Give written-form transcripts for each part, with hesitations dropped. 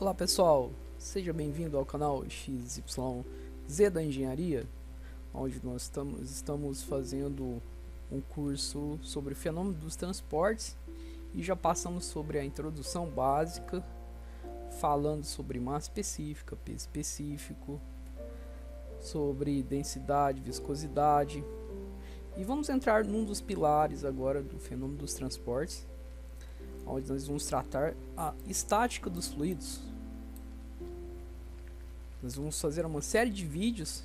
Olá pessoal, seja bem-vindo ao canal XYZ da Engenharia, onde nós estamos fazendo um curso sobre o fenômeno dos transportes e já passamos sobre a introdução básica, falando sobre massa específica, peso específico, sobre densidade, viscosidade, e vamos entrar num dos pilares agora do fenômeno dos transportes, onde nós vamos tratar a estática dos fluidos. Nós vamos fazer uma série de vídeos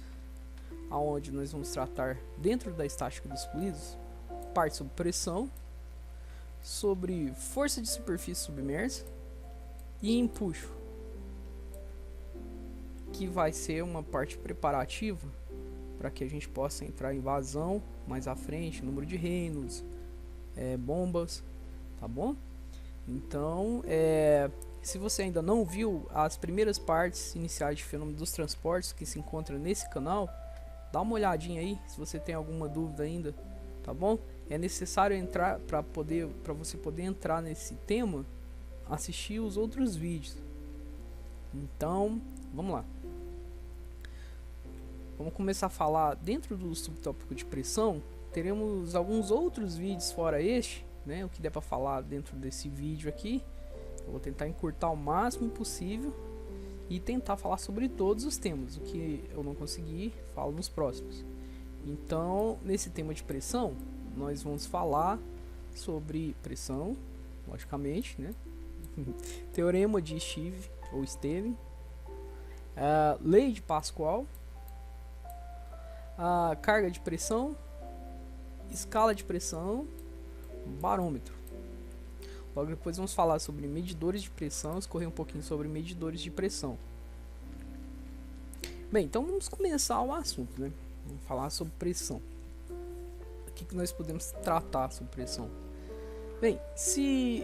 onde nós vamos tratar dentro da estática dos fluidos parte sobre pressão, sobre força de superfície submersa e empuxo, que vai ser uma parte preparativa para que a gente possa entrar em vazão mais à frente, número de Reynolds, bombas, tá bom? Então, se você ainda não viu as primeiras partes iniciais de fenômeno dos transportes que se encontra nesse canal, dá uma olhadinha aí, se você tem alguma dúvida ainda, tá bom? É necessário entrar para você poder entrar nesse tema, assistir os outros vídeos. Então, vamos lá. Vamos começar a falar dentro do subtópico de pressão. Teremos alguns outros vídeos fora este, né? O que der para falar dentro desse vídeo aqui. Eu vou tentar encurtar o máximo possível e tentar falar sobre todos os temas. O que eu não conseguir, falo nos próximos. Então, nesse tema de pressão, nós vamos falar sobre pressão, logicamente, né? Teorema de Steve ou Steven, lei de Pascal, a carga de pressão, escala de pressão, barômetro. Logo depois vamos falar sobre medidores de pressão, escorrer um pouquinho sobre medidores de pressão. Bem, então vamos começar o assunto, né? Vamos falar sobre pressão. O que nós podemos tratar sobre pressão? Bem, se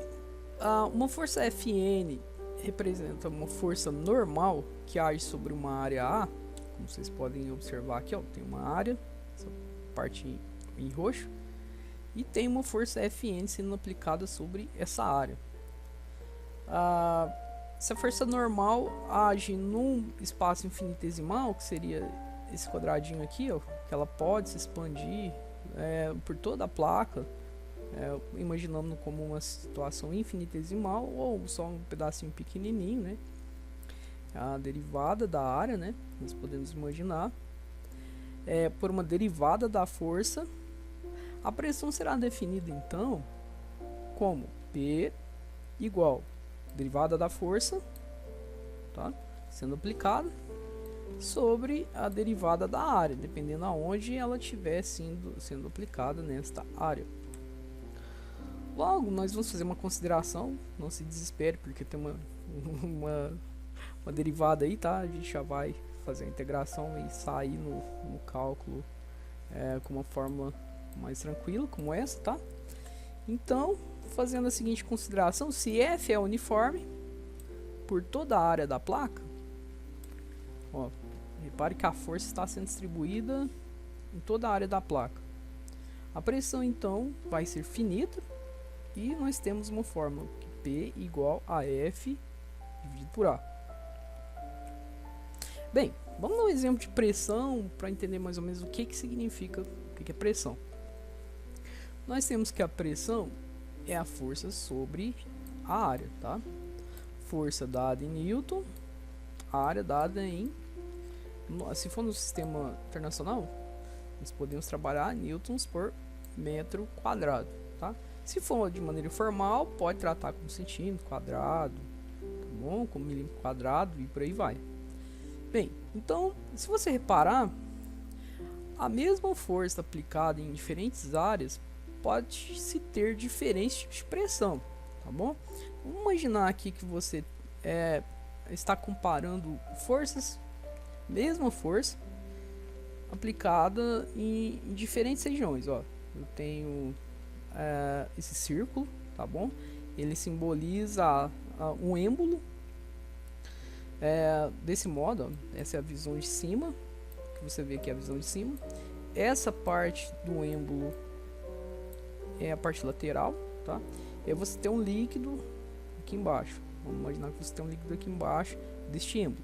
uma força Fn representa uma força normal que age sobre uma área A, como vocês podem observar aqui, ó, tem uma área, essa parte em roxo, e tem uma força Fn sendo aplicada sobre essa área. Essa força normal age num espaço infinitesimal, que seria esse quadradinho aqui, ó, que ela pode se expandir por toda a placa, imaginando como uma situação infinitesimal ou só um pedacinho pequenininho, né? A derivada da área, né? Nós podemos imaginar por uma derivada da força. A pressão será definida então como P igual derivada da força, tá? Sendo aplicada sobre a derivada da área, dependendo aonde ela estiver sendo aplicada nesta área. Logo, nós vamos fazer uma consideração, não se desespere, porque tem uma derivada aí, tá? A gente já vai fazer a integração e sair no cálculo com uma fórmula mais tranquila, como essa, tá? Então, fazendo a seguinte consideração, se F é uniforme por toda a área da placa, ó, repare que a força está sendo distribuída em toda a área da placa. A pressão, então, vai ser finita e nós temos uma fórmula que P igual a F dividido por A. Bem, vamos dar um exemplo de pressão para entender mais ou menos o que significa, o que é pressão. Nós temos que a pressão é a força sobre a área, tá? Força dada em Newton, a área dada em... Se for no sistema internacional, nós podemos trabalhar newtons por metro quadrado, tá? Se for de maneira formal, pode tratar como centímetro quadrado, tá bom? Como milímetro quadrado e por aí vai. Bem, então, se você reparar, a mesma força aplicada em diferentes áreas pode-se ter diferentes tipos de pressão, tá bom? Vamos imaginar aqui que você está comparando forças, mesma força, aplicada em diferentes regiões, ó. Eu tenho esse círculo, tá bom? Ele simboliza um êmbolo. Desse modo, ó, essa é a visão de cima, que você vê aqui a visão de cima. Essa parte do êmbolo é a parte lateral, tá? E aí você tem um líquido aqui embaixo. Vamos imaginar que você tem um líquido aqui embaixo deste êmbolo.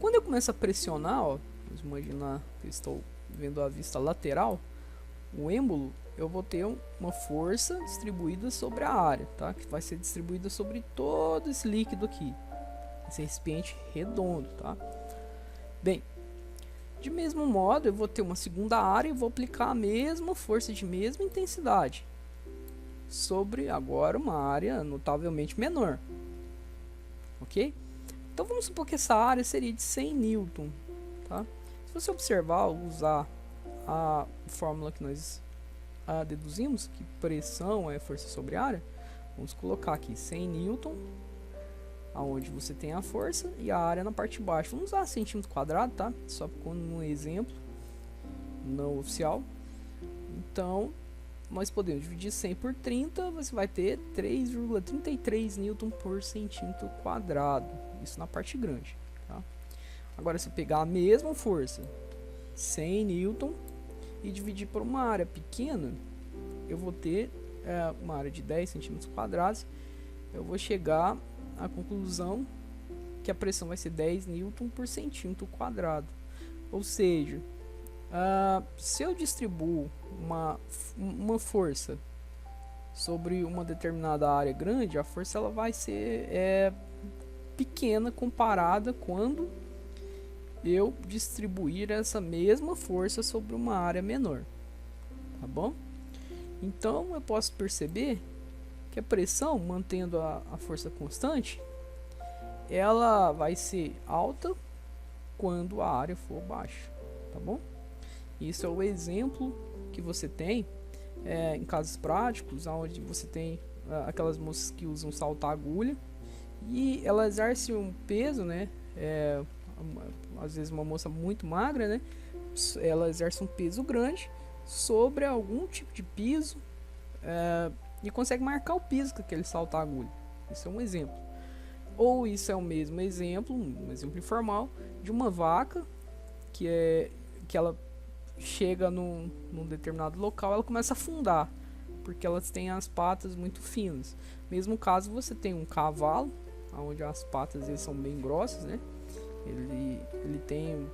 Quando eu começo a pressionar, ó, vamos imaginar que eu estou vendo a vista lateral, o êmbolo, eu vou ter uma força distribuída sobre a área, tá? Que vai ser distribuída sobre todo esse líquido aqui, esse recipiente redondo, tá? Bem, de mesmo modo, eu vou ter uma segunda área e vou aplicar a mesma força de mesma intensidade sobre agora uma área notavelmente menor, ok? Então vamos supor que essa área seria de 100 newton, tá? Se você observar, usar a fórmula que nós deduzimos, que pressão é força sobre área, vamos colocar aqui 100 newton, aonde você tem a força e a área na parte de baixo. Vamos usar centímetro quadrado, tá? Só como um exemplo não oficial. Então, nós podemos dividir 100 por 30, você vai ter 3,33 newton por centímetro quadrado. Isso na parte grande, tá? Agora, se eu pegar a mesma força, 100 newton, e dividir por uma área pequena, eu vou ter uma área de 10 centímetros quadrados. Eu vou chegar à conclusão que a pressão vai ser 10 newton por centímetro quadrado. Ou seja, se eu distribuo uma força sobre uma determinada área grande, a força ela vai ser pequena comparada quando eu distribuir essa mesma força sobre uma área menor, tá bom? Então eu posso perceber que a pressão, mantendo a força constante, ela vai ser alta quando a área for baixa, tá bom? Isso é o exemplo que você tem em casos práticos, onde você tem aquelas moças que usam salto-agulha e ela exerce um peso, né? Às vezes uma moça muito magra, né? Ela exerce um peso grande sobre algum tipo de piso e consegue marcar o piso com aquele salto-agulha. Isso é um exemplo. Ou isso é o mesmo exemplo, um exemplo informal, de uma vaca que ela chega num determinado local, ela começa a afundar, porque elas têm as patas muito finas. Mesmo caso você tem um cavalo, onde as patas são bem grossas, né? Ele tem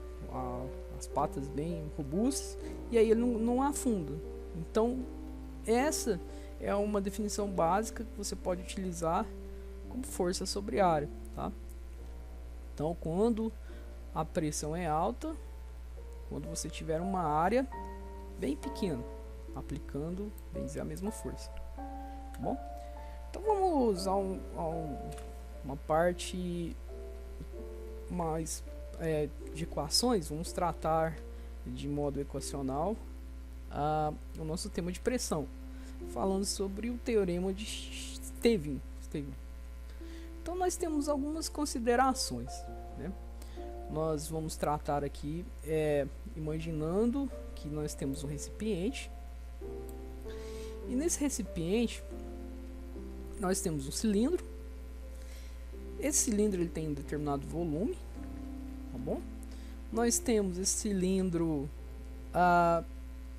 as patas bem robustas e aí ele não afunda. Então essa é uma definição básica que você pode utilizar como força sobre área, tá? Então quando a pressão é alta, quando você tiver uma área bem pequena, aplicando, bem dizer, a mesma força, tá bom? Então vamos usar uma parte mais de equações. Vamos tratar de modo equacional o nosso tema de pressão, falando sobre o teorema de Stevin. Então nós temos algumas considerações, né? Nós vamos tratar aqui imaginando que nós temos um recipiente, e nesse recipiente nós temos um cilindro. Esse cilindro ele tem um determinado volume, tá bom? Nós temos esse cilindro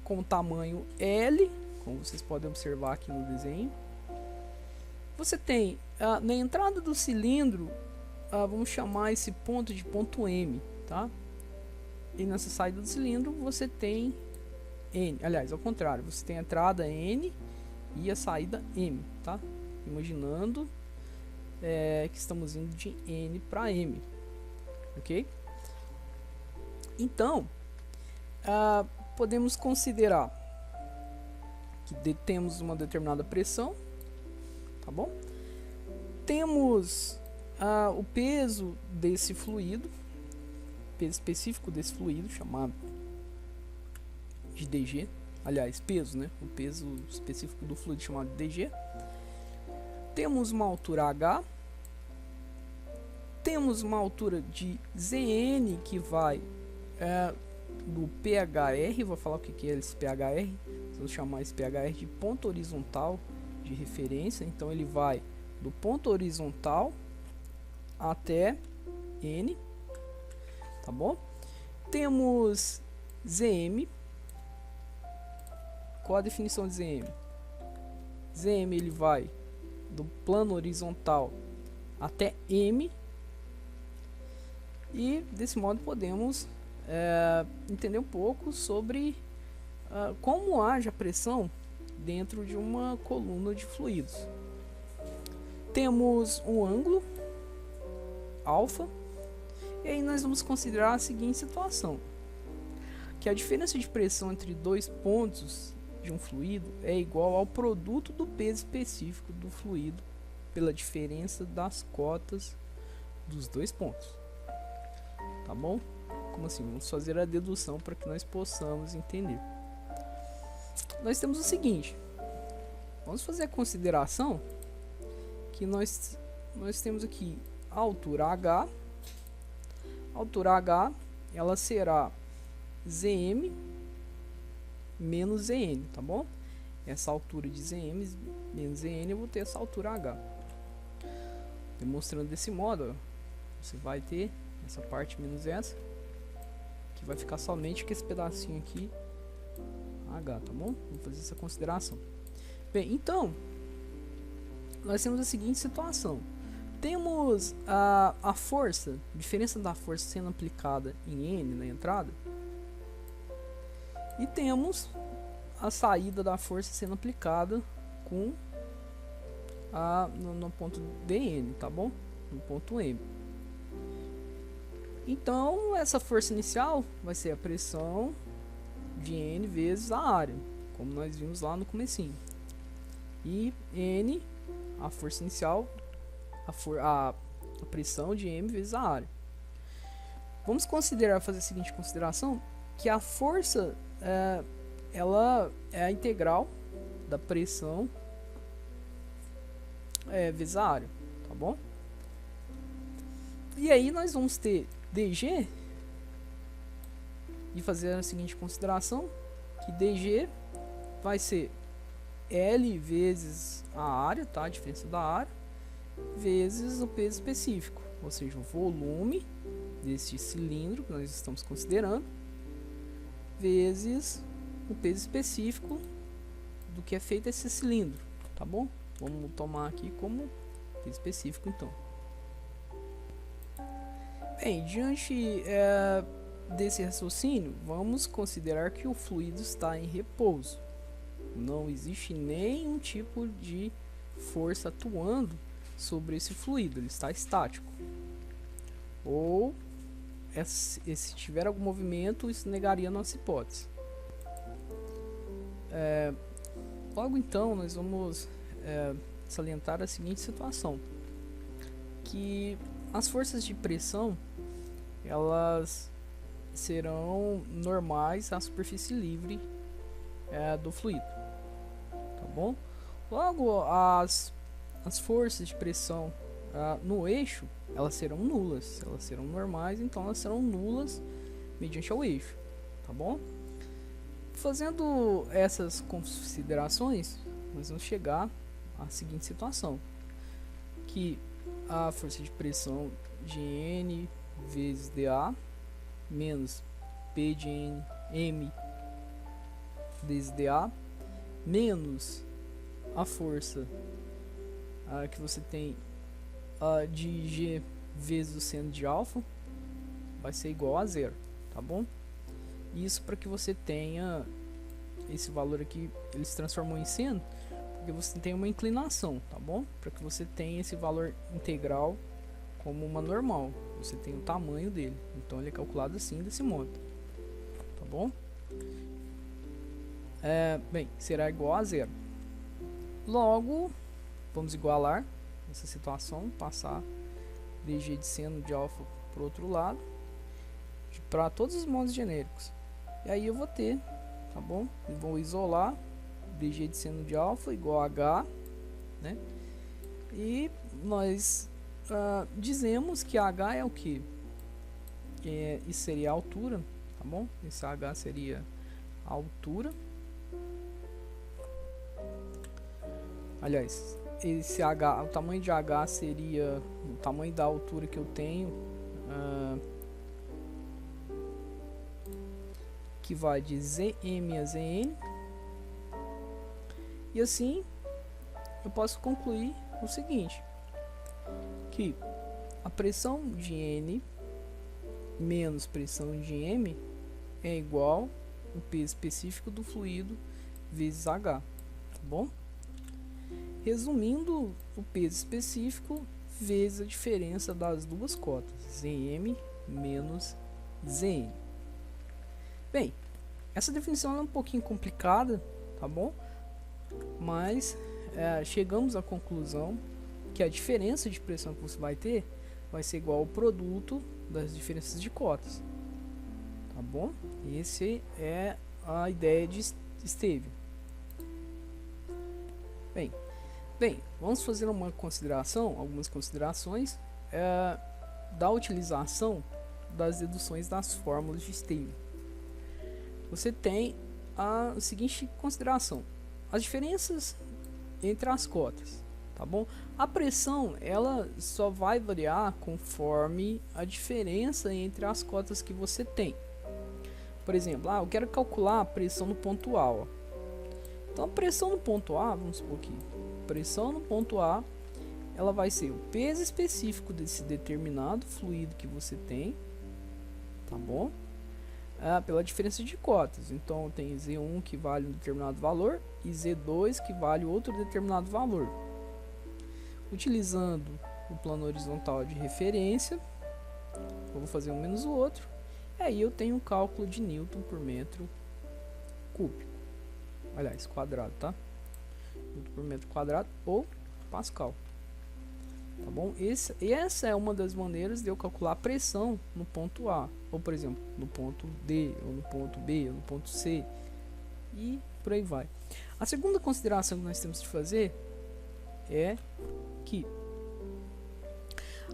com tamanho L, como vocês podem observar aqui no desenho. Você tem na entrada do cilindro, vamos chamar esse ponto de ponto M, tá? E nessa saída do cilindro você tem N, aliás, ao contrário, você tem a entrada N e a saída M, tá? Imaginando que estamos indo de N para M, ok? Então, podemos considerar que temos uma determinada pressão, tá bom? Temos o peso desse fluido, peso específico desse fluido, chamado de dg, aliás, peso, né? O peso específico do fluido chamado de dg. Temos uma altura h, temos uma altura de Zn que vai do PHR, vou falar o que é esse PHR, vamos chamar esse PHR de ponto horizontal de referência. Então ele vai do ponto horizontal até N, tá bom? Temos Zm. Qual a definição de Zm? Zm ele vai do plano horizontal até M, e desse modo podemos entender um pouco sobre como age a pressão dentro de uma coluna de fluidos. Temos um ângulo alfa, e aí nós vamos considerar a seguinte situação, que a diferença de pressão entre dois pontos de um fluido é igual ao produto do peso específico do fluido pela diferença das cotas dos dois pontos. Tá bom? Como assim? Vamos fazer a dedução para que nós possamos entender. Nós temos o seguinte, vamos fazer a consideração que nós temos aqui a altura H. A altura H, ela será Zm menos Zn, tá bom? Essa altura de Zm menos Zn, eu vou ter essa altura H. Demonstrando desse modo, ó, você vai ter essa parte menos essa, que vai ficar somente com esse pedacinho aqui H, tá bom? Vamos fazer essa consideração. Bem, então, nós temos a seguinte situação. Temos a força, diferença da força sendo aplicada em N na entrada, e temos a saída da força sendo aplicada com no ponto Dn, tá bom? No ponto M. Então, essa força inicial vai ser a pressão de N vezes a área, como nós vimos lá no comecinho. E N, a força inicial, a pressão de M vezes a área. Vamos fazer a seguinte consideração, que a força ela é a integral da pressão vezes a área, tá bom? E aí nós vamos ter dg, e fazer a seguinte consideração, que dg vai ser L vezes a área, tá? A diferença da área, vezes o peso específico, ou seja, o volume deste cilindro que nós estamos considerando, vezes o peso específico do que é feito esse cilindro, tá bom? Vamos tomar aqui como peso específico, então. Bem, diante desse raciocínio, vamos considerar que o fluido está em repouso. Não existe nenhum tipo de força atuando sobre esse fluido, ele está estático. Ou, se tiver algum movimento, isso negaria a nossa hipótese. Logo então, nós vamos salientar a seguinte situação, que as forças de pressão, elas serão normais à superfície livre do fluido, tá bom? Logo, as forças de pressão no eixo, elas serão nulas, elas serão normais, então elas serão nulas mediante ao eixo, tá bom? Fazendo essas considerações, nós vamos chegar à seguinte situação, que a força de pressão de N vezes dA menos P de N, M vezes dA, menos a força que você tem de G vezes o seno de alfa, vai ser igual a zero, tá bom? Isso para que você tenha esse valor aqui, ele se transformou em seno, porque você tem uma inclinação, tá bom? Para que você tenha esse valor integral como uma normal, você tem o tamanho dele, então ele é calculado assim, desse modo, tá bom? Bem, será igual a zero. Logo, vamos igualar essa situação, passar dg de seno de alfa para o outro lado, para todos os modos genéricos. E aí eu vou ter, tá bom? Eu vou isolar dg de seno de alfa igual a h, né? E nós dizemos que h é o que? Isso seria a altura, tá bom? Esse h seria a altura. Aliás, esse h, o tamanho de h seria o tamanho da altura que eu tenho, que vai de Zm a Zn, e assim eu posso concluir o seguinte, que a pressão de N menos pressão de M é igual o peso específico do fluido vezes H, tá bom? Resumindo, o peso específico vezes a diferença das duas cotas, Zm menos Zn. Bem, essa definição é um pouquinho complicada, tá bom? Mas chegamos à conclusão que a diferença de pressão que você vai ter vai ser igual ao produto das diferenças de cotas, tá bom? Essa é a ideia de Stevin. Bem, vamos fazer algumas considerações da utilização das deduções das fórmulas de Stevin. Você tem a seguinte consideração: as diferenças entre as cotas, tá bom? A pressão ela só vai variar conforme a diferença entre as cotas que você tem. Por exemplo, eu quero calcular a pressão no ponto A, ó. Então a pressão no ponto A, vamos supor que a pressão no ponto A ela vai ser o peso específico desse determinado fluido que você tem, tá bom? Pela diferença de cotas. Então tem Z1 que vale um determinado valor e Z2 que vale outro determinado valor. Utilizando o plano horizontal de referência, eu vou fazer um menos o outro, e aí eu tenho um cálculo de Newton por metro cúbico, aliás, quadrado, tá? Newton por metro quadrado ou Pascal, tá bom? Essa é uma das maneiras de eu calcular a pressão no ponto A, ou por exemplo, no ponto D, ou no ponto B, ou no ponto C, e por aí vai. A segunda consideração que nós temos de fazer é que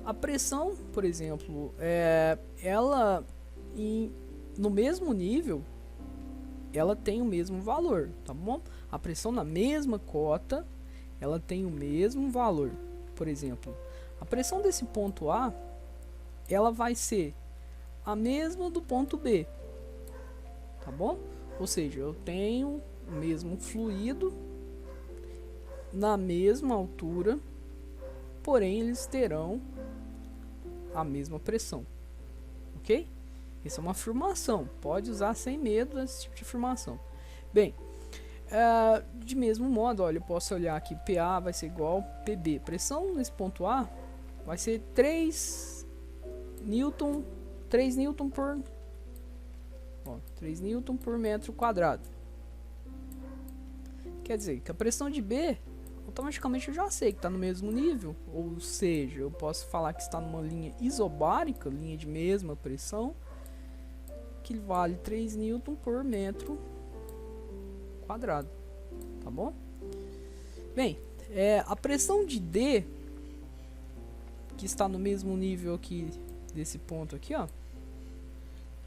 a pressão, por exemplo, ela no mesmo nível, ela tem o mesmo valor, tá bom? A pressão na mesma cota, ela tem o mesmo valor. Por exemplo, a pressão desse ponto A, ela vai ser a mesma do ponto B, tá bom? Ou seja, eu tenho o mesmo fluido na mesma altura, porém eles terão a mesma pressão, ok? Isso é uma afirmação, pode usar sem medo esse tipo de afirmação. Bem, de mesmo modo, olha, eu posso olhar aqui, PA vai ser igual a PB. Pressão nesse ponto A vai ser 3 Newton por metro quadrado. Quer dizer que a pressão de B, automaticamente eu já sei que está no mesmo nível, ou seja, eu posso falar que está numa linha isobárica, linha de mesma pressão, que vale 3 Newton por metro quadrado, tá bom? Bem, a pressão de D, que está no mesmo nível aqui desse ponto aqui, ó,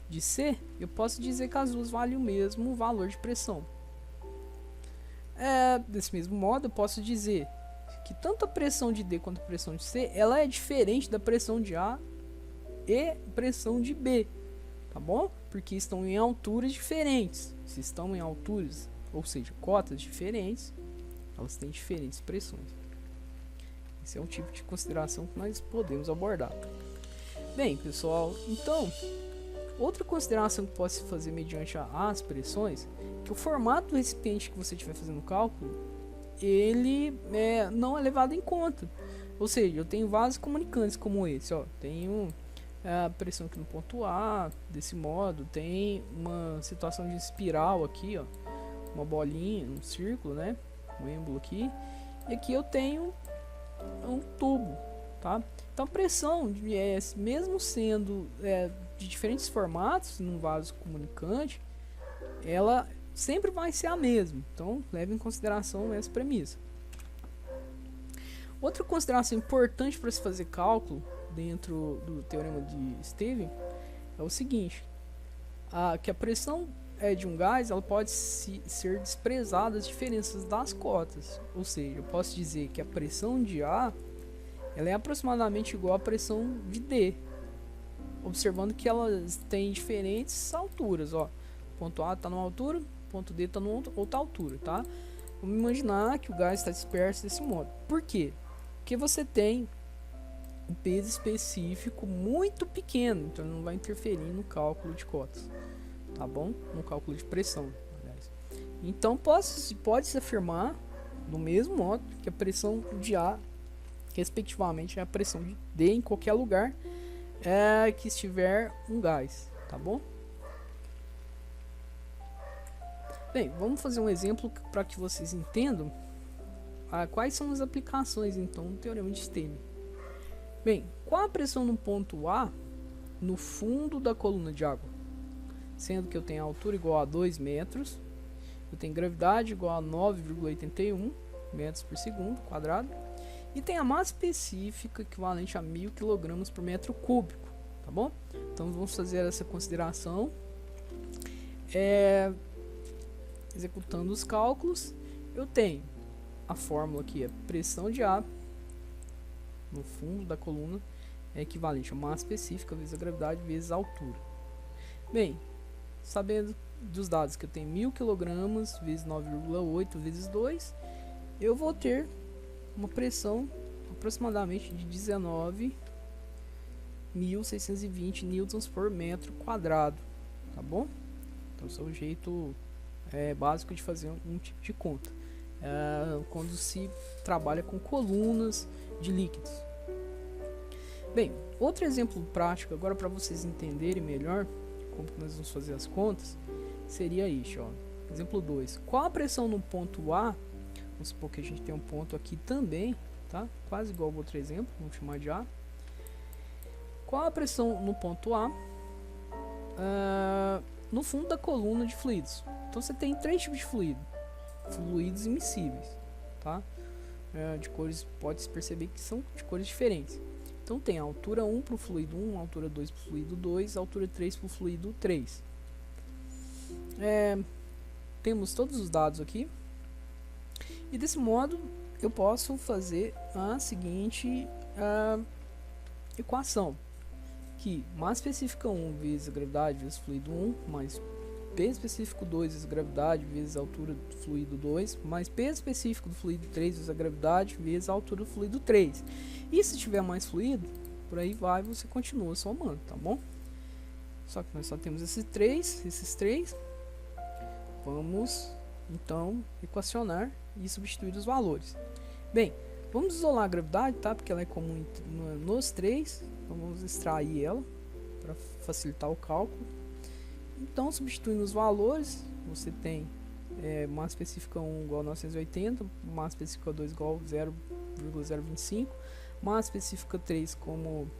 de C, eu posso dizer que as duas valem o mesmo valor de pressão. Desse mesmo modo, eu posso dizer que tanto a pressão de D quanto a pressão de C, ela é diferente da pressão de A e pressão de B, tá bom? Porque estão em alturas diferentes. Se estão em alturas, ou seja, cotas diferentes, elas têm diferentes pressões. Esse é um tipo de consideração que nós podemos abordar. Bem, pessoal, então, outra consideração que pode se fazer mediante as pressões, que o formato do recipiente que você estiver fazendo o cálculo, ele não é levado em conta. Ou seja, eu tenho vasos comunicantes como esse, ó, tenho a pressão aqui no ponto A, desse modo, tem uma situação de espiral aqui, ó, uma bolinha, um círculo, né, um êmbolo aqui, e aqui eu tenho um tubo, tá? Então a pressão, mesmo sendo de diferentes formatos num vaso comunicante, ela sempre vai ser a mesma. Então leve em consideração essa premissa. Outra consideração importante para se fazer cálculo dentro do teorema de Stevin é o seguinte: que a pressão de um gás, ela pode ser desprezada as diferenças das cotas. Ou seja, eu posso dizer que a pressão de A, ela é aproximadamente igual à pressão de D, observando que elas têm diferentes alturas, ó. Ponto A está numa altura, ponto D está numa outra altura, tá? Vamos imaginar que o gás está disperso desse modo. Por quê? Porque você tem um peso específico muito pequeno, então não vai interferir no cálculo de cotas, tá bom? No cálculo de pressão, aliás. Então pode-se afirmar do mesmo modo que a pressão de A, respectivamente, é a pressão de D em qualquer lugar que estiver um gás, tá bom? Bem, vamos fazer um exemplo para que vocês entendam quais são as aplicações então do teorema de Stevens. Bem, qual a pressão no ponto A no fundo da coluna de água? Sendo que eu tenho a altura igual a 2 metros, eu tenho gravidade igual a 9,81 metros por segundo quadrado, e tem a massa específica equivalente a 1000 kg por metro cúbico, tá bom? Então vamos fazer essa consideração, executando os cálculos. Eu tenho a fórmula aqui, a pressão de A no fundo da coluna é equivalente a massa específica vezes a gravidade vezes a altura. Bem, sabendo dos dados que eu tenho 1000 kg vezes 9,8 vezes 2, eu vou ter uma pressão aproximadamente de 19.620 newtons por metro quadrado, tá bom? Então esse é o jeito básico de fazer um tipo de conta quando se trabalha com colunas de líquidos. Bem, outro exemplo prático agora para vocês entenderem melhor como que nós vamos fazer as contas seria isso, ó. Exemplo 2. Qual a pressão no ponto A? Vamos supor que a gente tem um ponto aqui também, tá? Quase igual ao outro exemplo, vamos chamar de A. Qual a pressão no ponto A no fundo da coluna de fluidos? Então você tem três tipos de fluidos immiscíveis, tá? De cores, pode-se perceber que são de cores diferentes. Então tem a altura 1 para o fluido 1, a altura 2 para o fluido 2, a altura 3 para o fluido 3. Temos todos os dados aqui. E desse modo eu posso fazer a seguinte equação, que massa específica 1 vezes a gravidade vezes fluido 1, mais P específico 2 vezes a gravidade vezes a altura do fluido 2, mais P específico do fluido 3 vezes a gravidade vezes a altura do fluido 3. E se tiver mais fluido, por aí vai, você continua somando, tá bom? Só que nós só temos esses três. Vamos então equacionar e substituir os valores. Bem, vamos isolar a gravidade, tá? Porque ela é comum nos três. Então vamos extrair ela para facilitar o cálculo. Então, substituindo os valores, você tem massa específica 1 igual a 980, massa específica 2 igual a 0,025, massa específica 3 como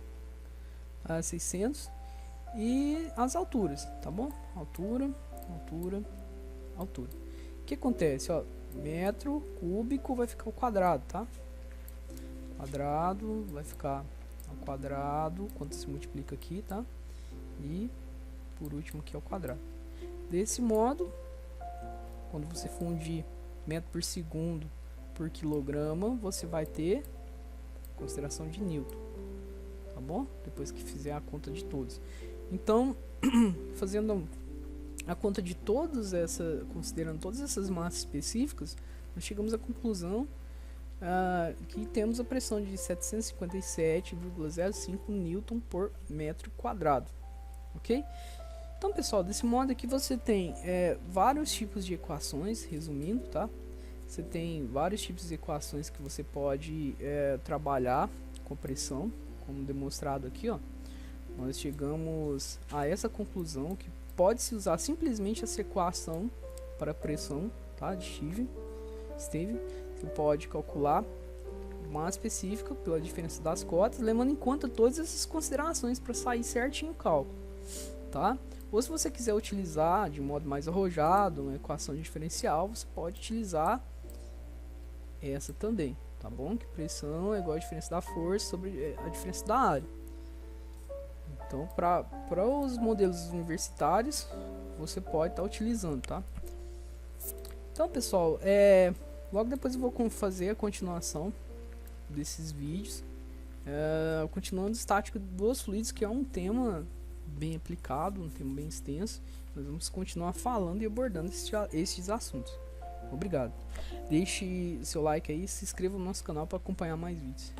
600 e as alturas, tá bom? Altura. O que acontece? Ó, metro cúbico vai ficar ao quadrado, tá? Quadrado vai ficar ao quadrado, quanto se multiplica aqui, tá? E por último aqui ao quadrado. Desse modo, quando você fundir metro por segundo por quilograma, você vai ter consideração de Newton, tá bom? Depois que fizer a conta de todos. Então, fazendo a conta de considerando todas essas massas específicas, nós chegamos à conclusão que temos a pressão de 757,05 Newton por metro quadrado, ok? Então, pessoal, desse modo aqui você tem vários tipos de equações, resumindo, tá? Você tem vários tipos de equações que você pode trabalhar com pressão, como demonstrado aqui, ó. Nós chegamos a essa conclusão que pode-se usar simplesmente essa equação para pressão, tá? De Stevens. Você pode calcular massa específica pela diferença das cotas, levando em conta todas essas considerações para sair certinho o cálculo, tá? Ou se você quiser utilizar de modo mais arrojado uma equação diferencial, você pode utilizar essa também, tá bom? Que pressão é igual a diferença da força sobre a diferença da área. Então, para os modelos universitários, você pode estar utilizando, tá? Então, pessoal, logo depois eu vou fazer a continuação desses vídeos, continuando estática dos fluidos, que é um tema bem aplicado, um tema bem extenso. Nós vamos continuar falando e abordando esses assuntos. Obrigado. Deixe seu like aí, se inscreva no nosso canal para acompanhar mais vídeos.